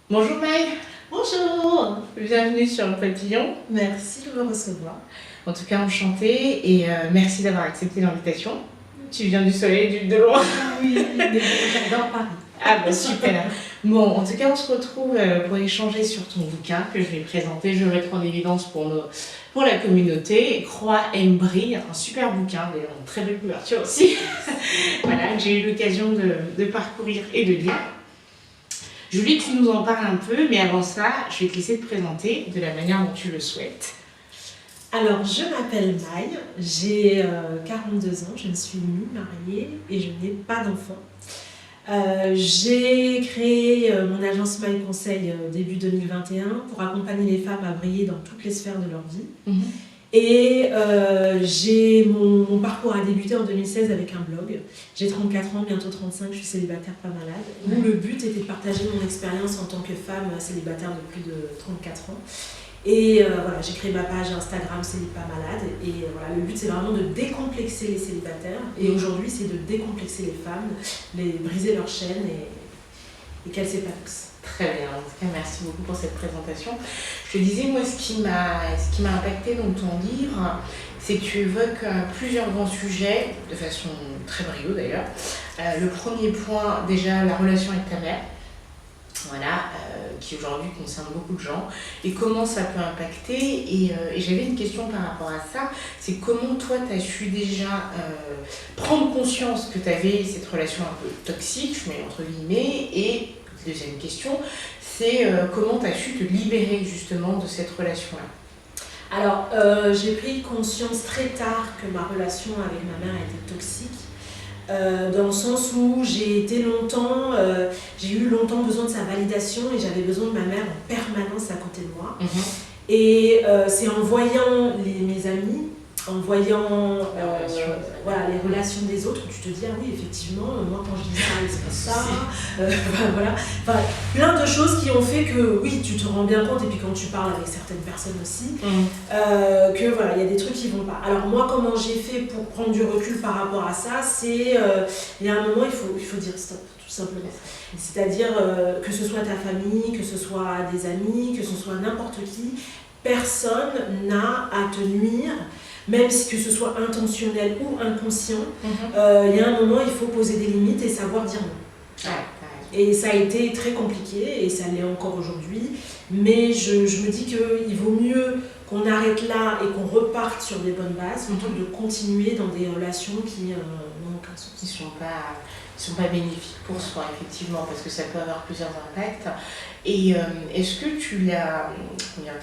Bonjour Maï, Bonjour, bienvenue sur le Papillon. merci de me recevoir. En tout cas, enchantée et merci d'avoir accepté l'invitation. Tu viens du soleil, de loin. Oui, j'adore Paris. Ah bah super. Bon, en tout cas, on se retrouve pour échanger sur ton bouquin que je vais présenter. Je vais mettre en évidence pour la communauté. Croix, aime, brille, un super bouquin, d'ailleurs une très belle couverture aussi. Voilà, que j'ai eu l'occasion de parcourir et de lire. Je voulais que tu nous en parles un peu, mais avant ça, je vais te laisser te présenter de la manière dont tu le souhaites. Alors, je m'appelle Maï, j'ai 42 ans, je ne suis ni mariée et je n'ai pas d'enfant. J'ai créé mon agence Maï Conseil début 2021 pour accompagner les femmes à briller dans toutes les sphères de leur vie. Et mon parcours a débuté en 2016 avec un blog. J'ai 34 ans, bientôt 35, je suis célibataire pas malade. Où le but était de partager mon expérience en tant que femme célibataire de plus de 34 ans. Et voilà, j'ai créé ma page Instagram Célib pas malade. Et voilà, le but c'est vraiment de décomplexer les célibataires. Et aujourd'hui c'est de décomplexer les femmes, briser leurs chaînes et qu'elles s'épanouissent. Très bien, en tout cas merci beaucoup pour cette présentation. Je te disais, moi ce qui m'a impacté dans ton livre, c'est que tu évoques plusieurs grands sujets, de façon très brio d'ailleurs. Le premier point, déjà la relation avec ta mère, voilà, qui aujourd'hui concerne beaucoup de gens, et comment ça peut impacter. Et j'avais une question par rapport à ça, c'est comment toi tu as su déjà prendre conscience que tu avais cette relation un peu toxique, je mets entre guillemets, et deuxième question, c'est comment tu as su te libérer justement de cette relation-là. Alors, j'ai pris conscience très tard que ma relation avec ma mère était toxique. Dans le sens où j'ai eu longtemps besoin de sa validation et j'avais besoin de ma mère en permanence à côté de moi. Et c'est en voyant mes amis, en voyant voilà, les relations des autres, tu te dis, ah oui, effectivement, moi quand je dis ça, il se passe ça. Voilà. Enfin, plein de choses qui ont fait que, oui, tu te rends bien compte, et puis quand tu parles avec certaines personnes aussi, que voilà, il y a des trucs qui vont pas. Alors moi, comment j'ai fait pour prendre du recul par rapport à ça, c'est, il y a un moment, il faut dire stop, tout simplement. C'est-à-dire que ce soit ta famille, que ce soit des amis, que ce soit n'importe qui, personne n'a à te nuire. Même si que ce soit intentionnel ou inconscient, il y a un moment, il faut poser des limites et savoir dire non. Et ça a été très compliqué, et ça l'est encore aujourd'hui, mais je me dis qu'il vaut mieux qu'on arrête là et qu'on reparte sur des bonnes bases, plutôt que de continuer dans des relations qui n'ont aucun sens. Qui ne sont pas bénéfiques pour soi, effectivement, parce que ça peut avoir plusieurs impacts. Et est-ce que tu as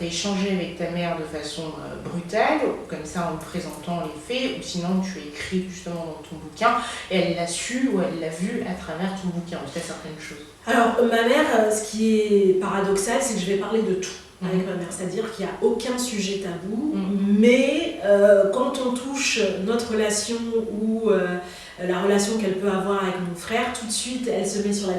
échangé avec ta mère de façon brutale, comme ça en présentant les faits, ou sinon tu as écrit justement dans ton bouquin, et elle l'a su ou elle l'a vu à travers ton bouquin, en tout cas certaines choses? Alors, ma mère, ce qui est paradoxal, c'est que je vais parler de tout avec ma mère, c'est-à-dire qu'il n'y a aucun sujet tabou, mais quand on touche notre relation ou la relation qu'elle peut avoir avec mon frère, tout de suite elle se met sur la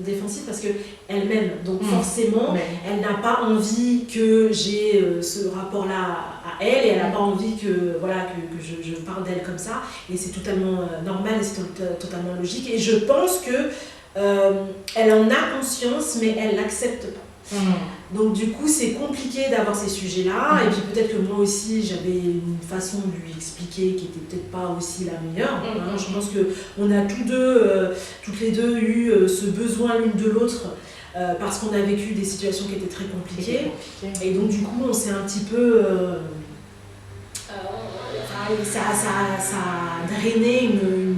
défensive parce qu'elle m'aime, donc forcément elle n'a pas envie que j'ai ce rapport-là à elle, et elle n'a pas envie que, voilà, que je parle d'elle comme ça, et c'est totalement normal et c'est totalement logique, et je pense que elle en a conscience mais elle l'accepte pas. Donc du coup c'est compliqué d'avoir ces sujets-là, et puis peut-être que moi aussi j'avais une façon de lui expliquer qui était peut-être pas aussi la meilleure. Je pense qu'on a toutes les deux eu ce besoin l'une de l'autre, parce qu'on a vécu des situations qui étaient très compliquées, et donc du coup on s'est un petit peu... ça a drainé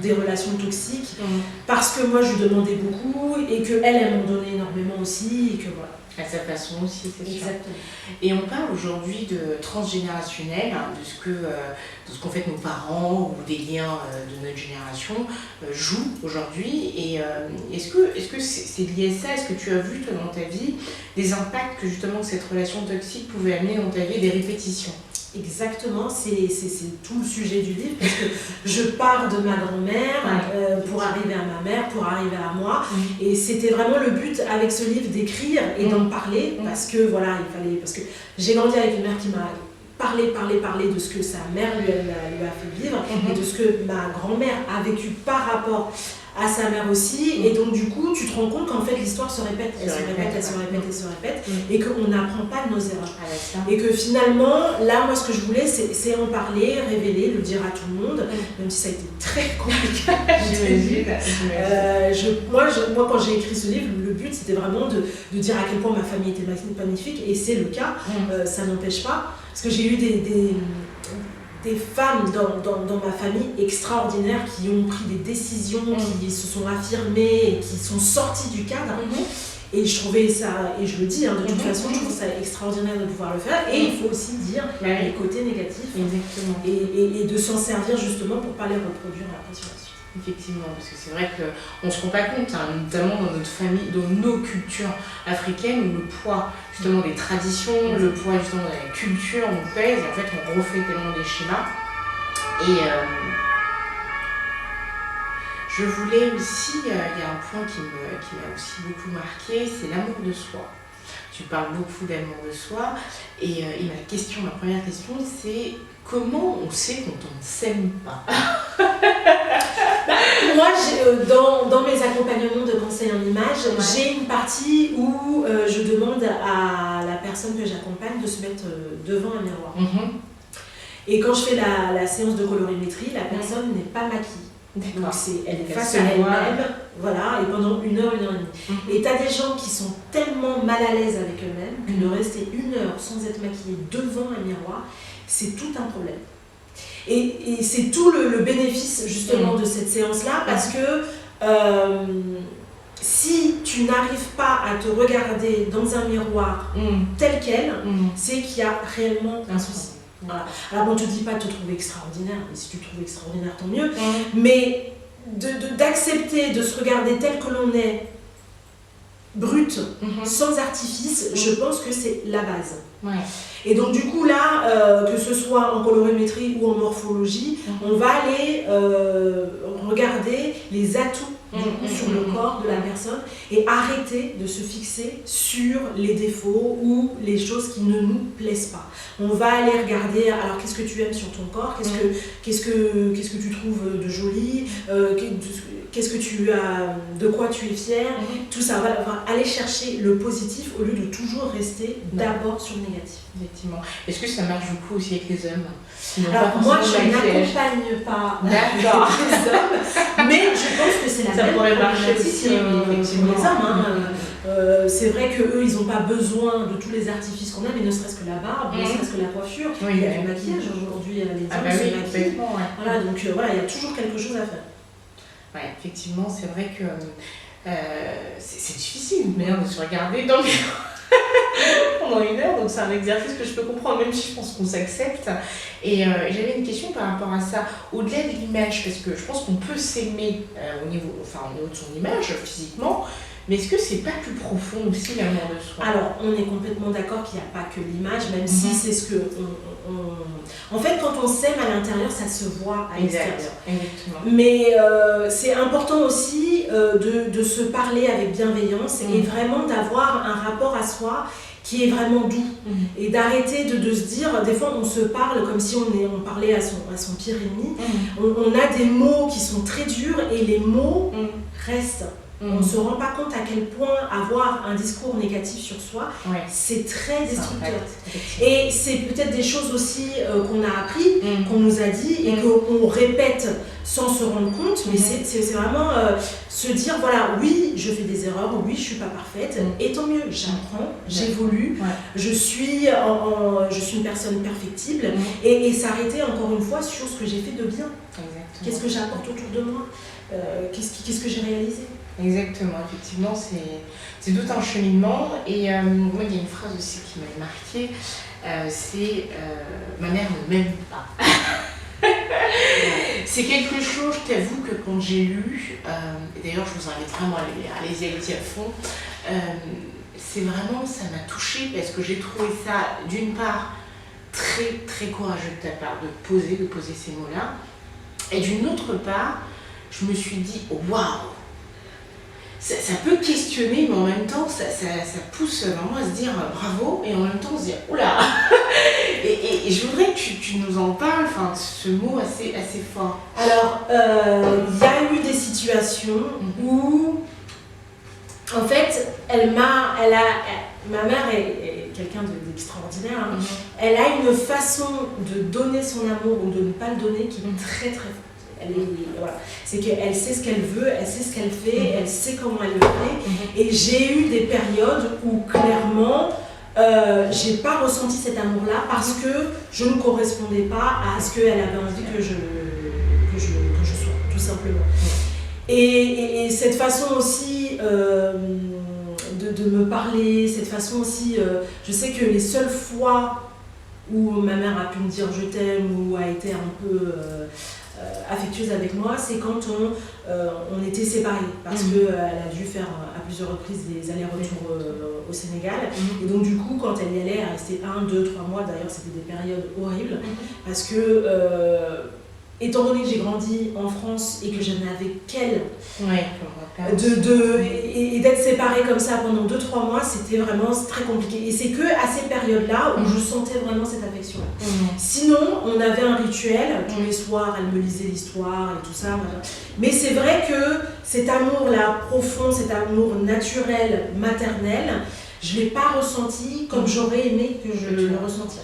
des relations toxiques, parce que moi je lui demandais beaucoup et qu'elle m'en donnait énormément aussi, et que voilà. À sa façon aussi, c'est sûr. Exactement. Et on parle aujourd'hui de transgénérationnel, de ce qu'ont fait nos parents, ou des liens de notre génération jouent aujourd'hui. Et est-ce que c'est lié à ça? Est-ce que tu as vu, toi, dans ta vie, des impacts que justement cette relation toxique pouvait amener dans ta vie, des répétitions? Exactement, c'est tout le sujet du livre, parce que je pars de ma grand-mère pour arriver à ma mère, pour arriver à moi, et c'était vraiment le but avec ce livre d'écrire et d'en parler, parce que voilà, parce que j'ai grandi avec une mère qui m'a parlé de ce que sa mère lui a fait vivre, et de ce que ma grand-mère a vécu par rapport à sa mère aussi, et donc du coup tu te rends compte qu'en fait l'histoire se répète, elle se répète, et qu'on n'apprend pas de nos erreurs. Et que finalement, là moi ce que je voulais c'est en parler, révéler, le dire à tout le monde, même si ça a été très compliqué. Moi quand j'ai écrit ce livre, le but c'était vraiment de dire à quel point ma famille était magnifique, et c'est le cas, ça n'empêche pas, parce que j'ai eu des femmes dans ma famille extraordinaires qui ont pris des décisions, qui se sont affirmées et qui sont sorties du cadre. Et je trouvais ça, et je le dis de toute façon, je trouve ça extraordinaire de pouvoir le faire. Et il faut aussi dire les côtés négatifs. Exactement. Et de s'en servir justement pour ne pas les reproduire après sur la suite. Effectivement, parce que c'est vrai qu'on ne se rend pas compte, notamment dans notre famille, dans nos cultures africaines, où le poids justement des traditions, le poids justement de la culture nous pèse, et en fait on refait tellement des schémas. Et je voulais aussi, il y a un point qui m'a aussi beaucoup marqué, c'est l'amour de soi. Tu parles beaucoup d'amour de soi, et ma première question, c'est comment on sait quand on ne s'aime pas? Moi, dans mes accompagnements de conseil en image, j'ai une partie où je demande à la personne que j'accompagne de se mettre devant un miroir. Et quand je fais la séance de colorimétrie, la personne n'est pas maquillée. Donc elle est face à elle-même, voilà, et pendant 1 heure, 1 heure et demie. Et tu as des gens qui sont tellement mal à l'aise avec eux-mêmes que de rester 1 heure sans être maquillée devant un miroir, c'est tout un problème. Et c'est tout le bénéfice justement de cette séance-là, parce que si tu n'arrives pas à te regarder dans un miroir tel quel, c'est qu'il y a réellement un souci. Voilà. Alors on ne te dit pas de te trouver extraordinaire, mais si tu te trouves extraordinaire, tant mieux. Mais d'accepter de se regarder tel que l'on est, brut, sans artifice, je pense que c'est la base. Et donc du coup là, que ce soit en colorimétrie ou en morphologie, on va aller regarder les atouts sur le corps de la personne et arrêter de se fixer sur les défauts ou les choses qui ne nous plaisent pas. On va aller regarder, alors qu'est-ce que tu aimes sur ton corps, qu'est-ce que tu trouves de joli, qu'est-ce que tu as, de quoi tu es fier, tout ça, on va aller chercher le positif au lieu de toujours rester d'abord sur le négatif. Effectivement. Est-ce que ça marche du coup aussi avec les hommes? Alors moi je n'accompagne pas les hommes, mais je pense que c'est la même problématique pour les hommes. C'est vrai qu'eux ils n'ont pas besoin de tous les artifices qu'on a, mais ne serait-ce que la barbe, ne serait-ce que la coiffure, il y a du maquillage aujourd'hui, les hommes se maquillent. Voilà, donc voilà, il y a toujours quelque chose à faire. Ouais, effectivement, c'est vrai que c'est difficile de se regarder dans le miroir pendant 1 heure, donc c'est un exercice que je peux comprendre, même si je pense qu'on s'accepte. Et j'avais une question par rapport à ça, au-delà de l'image, parce que je pense qu'on peut s'aimer au niveau de son image, physiquement, mais est-ce que c'est pas plus profond aussi l'amour de soi? Alors, on est complètement d'accord qu'il n'y a pas que l'image, même si c'est ce que En fait, quand on s'aime à l'intérieur, ça se voit à l'extérieur. Exactement. Mais c'est important aussi de se parler avec bienveillance et vraiment d'avoir un rapport à soi qui est vraiment doux. Et d'arrêter de se dire, des fois on se parle comme si on parlait à son pire ennemi. On a des mots qui sont très durs et les mots restent. On ne se rend pas compte à quel point avoir un discours négatif sur soi, c'est très destructeur. Et c'est peut-être des choses aussi qu'on a appris, qu'on nous a dit et qu'on répète sans se rendre compte, mais c'est vraiment se dire, voilà, oui, je fais des erreurs, oui, je ne suis pas parfaite, et tant mieux, j'apprends, j'évolue, je suis une personne perfectible, et s'arrêter encore une fois sur ce que j'ai fait de bien. Qu'est-ce que j'apporte autour de moi, qu'est-ce que j'ai réalisé. Exactement, effectivement, c'est tout un cheminement. Et moi, il y a une phrase aussi qui m'a marquée, c'est ma mère ne m'aime pas. C'est quelque chose, je t'avoue que quand j'ai lu, et d'ailleurs je vous invite vraiment à les y à fond, c'est vraiment, ça m'a touchée parce que j'ai trouvé ça d'une part très très courageux de ta part de poser ces mots-là, et d'une autre part, je me suis dit, oh, waouh! Ça peut questionner, mais en même temps, ça pousse vraiment à se dire bravo, et en même temps, se dire oula. Et je voudrais que tu nous en parles, ce mot assez fort. Alors, il y a eu des situations où, en fait, ma mère est quelqu'un d'extraordinaire. Hein. Elle a une façon de donner son amour ou de ne pas le donner qui est très très forte. Voilà. C'est qu'elle sait ce qu'elle veut, elle sait ce qu'elle fait, elle sait comment elle le fait. Et j'ai eu des périodes où clairement, j'ai pas ressenti cet amour-là parce que je ne correspondais pas à ce qu'elle avait envie que je sois, tout simplement. Et cette façon aussi de me parler, cette façon aussi, je sais que les seules fois où ma mère a pu me dire je t'aime ou a été un peu affectueuse avec moi, c'est quand on était séparés parce qu'elle a dû faire à plusieurs reprises des allers-retours au Sénégal. Et donc du coup, quand elle y allait, elle restait 1, 2, 3 mois, d'ailleurs c'était des périodes horribles parce que étant donné que j'ai grandi en France et que je n'avais qu'elle, et d'être séparée comme ça pendant 2-3 mois, c'était vraiment très compliqué. Et c'est que à ces périodes-là où je sentais vraiment cette affection. Sinon, on avait un rituel, tous les soirs, elle me lisait l'histoire et tout ça. Mais c'est vrai que cet amour-là profond, cet amour naturel, maternel, je ne l'ai pas ressenti comme j'aurais aimé que je le ressentisse.